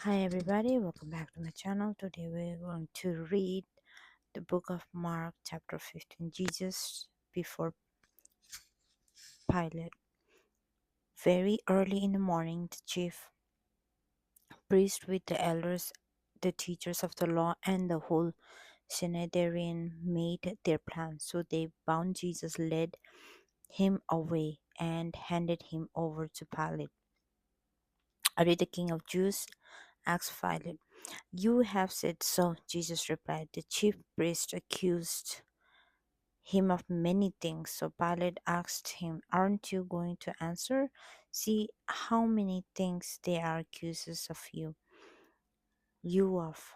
Hi everybody, welcome back to my channel. Today we're going to read the book of Mark, chapter 15, Jesus before Pilate. Very early in the morning, the chief priest with the elders, the teachers of the law, and the whole Sanhedrin made their plans. So they bound Jesus, led him away, and handed him over to Pilate. Are you the king of Jews? Asked Pilate. You have said so, Jesus replied. The chief priest accused him of many things. So Pilate asked him, aren't you going to answer? See how many things they are accusers of you of.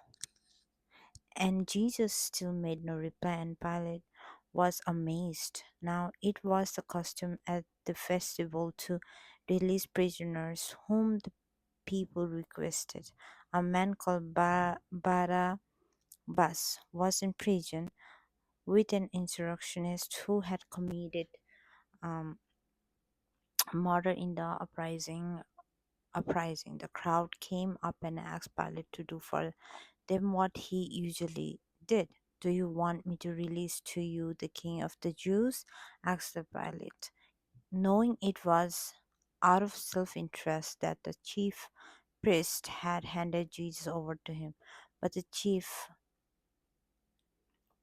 And Jesus still made no reply, and Pilate was amazed. Now it was the custom at the festival to release prisoners whom the people requested. A man called Barabbas was in prison with an insurrectionist who had committed um, murder in the uprising. The crowd came up and asked Pilate to do for them what he usually did. Do you want me to release to you the king of the Jews? Asked the Pilate, knowing it was out of self-interest that the chief priest had handed Jesus over to him. But the chief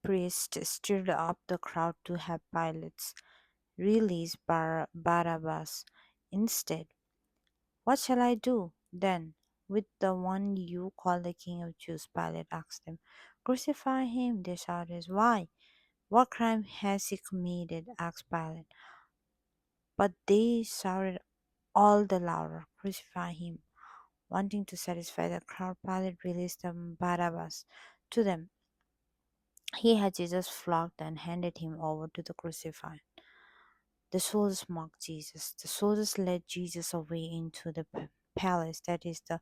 priest stirred up the crowd to have Pilate release Barabbas instead. What shall I do, then, with the one you call the King of Jews? Pilate asked them. Crucify him, they shouted. Why? What crime has he committed? Asked Pilate. But they shouted all the louder, Crucify him. Wanting to satisfy the crowd, Pilate released Barabbas to them. He had Jesus flogged and handed him over to the crucified. The soldiers mocked Jesus. The soldiers led Jesus away into the palace, that is the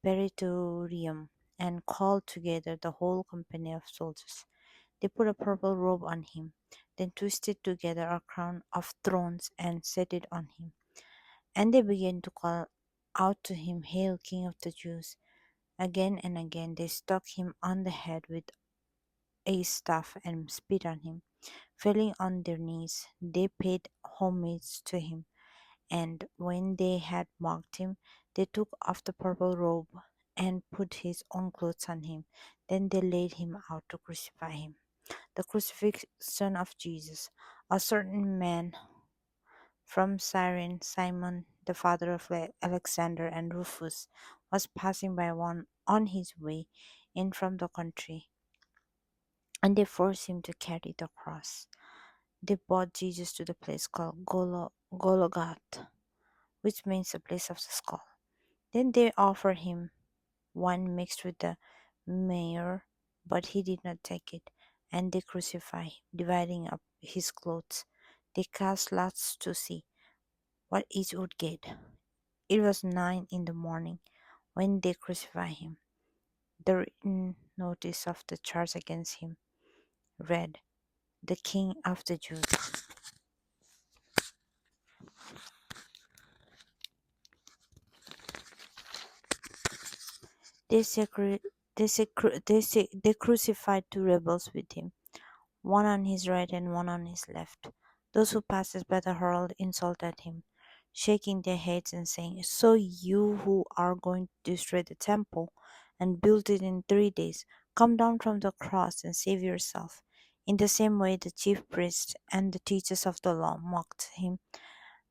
Praetorium, and called together the whole company of soldiers. They put a purple robe on him, then twisted together a crown of thorns and set it on him. And they began to call out to him, Hail, King of the Jews! Again and again they struck him on the head with a staff and spit on him. Falling on their knees, they paid homage to him. And when they had mocked him, they took off the purple robe and put his own clothes on him. Then they laid him out to crucify him. The crucifixion of Jesus. A certain man from Cyrene, Simon, the father of Alexander and Rufus, was passing by one on his way in from the country, and they forced him to carry the cross. They brought Jesus to the place called Golgotha, which means the place of the skull. Then they offered him wine mixed with the myrrh, but he did not take it, and they crucified him, dividing up his clothes. They cast lots to see what each would get. It was 9 in the morning when they crucified him. The written notice of the charge against him read, The King of the Jews. They, sacri- they crucified two rebels with him, one on his right and one on his left. Those who passed by the herald insulted him, shaking their heads and saying, So you who are going to destroy the temple and build it in 3 days, come down from the cross and save yourself. In the same way, the chief priests and the teachers of the law mocked him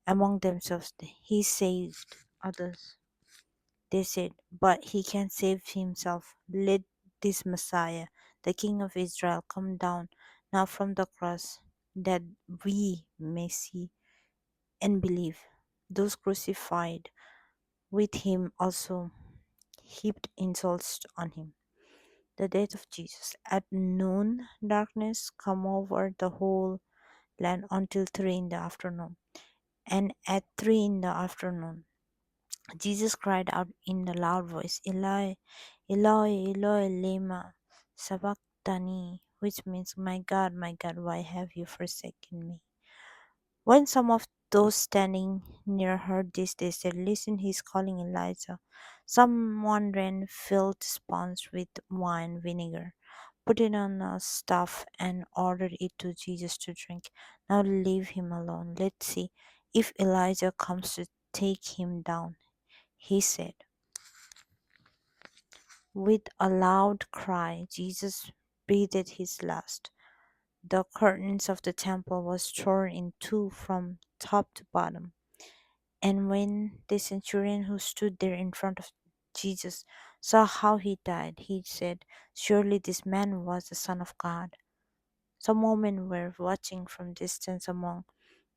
among themselves. He saved others, they said, but he can save himself. Let this Messiah, the King of Israel, come down now from the cross, that we may see and believe. Those crucified with him also heaped insults on him. The death of Jesus. At noon, darkness come over the whole land until 3 in the afternoon. And at 3 in the afternoon, Jesus cried out in a loud voice, Eloi, Eloi, Eloi, lema sabachthani, which means, my God, why have you forsaken me? When some of Those standing near heard this. They said, "Listen, he's calling Elijah." Someone ran, filled sponge with wine vinegar, put it on a staff, and ordered it to Jesus to drink. "Now leave him alone. Let's see if Elijah comes to take him down," he said. With a loud cry, Jesus breathed his last. The curtains of the temple was torn in two from top to bottom. And when the centurion who stood there in front of Jesus saw how he died, he said, "Surely this man was the Son of God." Some women were watching from distance. Among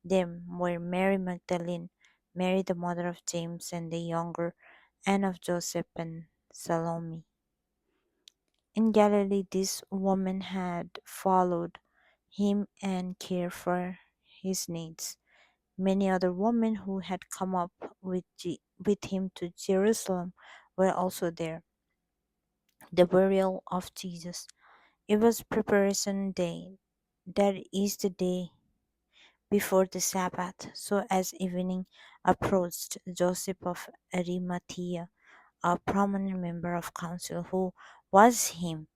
them were Mary Magdalene, Mary the mother of James and the younger, and of Joseph and Salome. In Galilee, this woman had followed him and cared for his needs. Many other women who had come up with him to Jerusalem were also there. The burial of Jesus. It was preparation day. That is the day before the Sabbath. So as evening approached, Joseph of Arimathea, a prominent member of council who was him,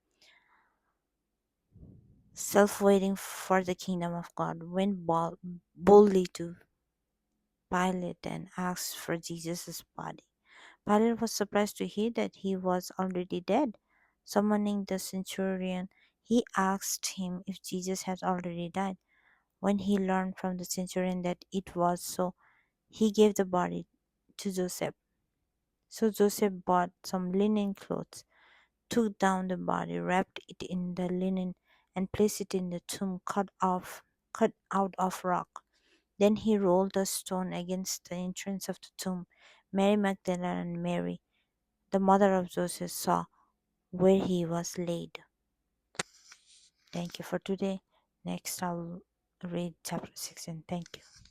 self waiting for the kingdom of God, went boldly to Pilate and asked for Jesus' body. Pilate was surprised to hear that he was already dead. Summoning the centurion, he asked him if Jesus had already died. When he learned from the centurion that it was so, he gave the body to Joseph. So Joseph bought some linen clothes, took down the body, wrapped it in the linen, and placed it in the tomb cut out of rock. Then he rolled the stone against the entrance of the tomb. Mary Magdalene and Mary, the mother of Joseph, saw where he was laid. Thank you for today. Next, I'll read chapter 16. Thank you.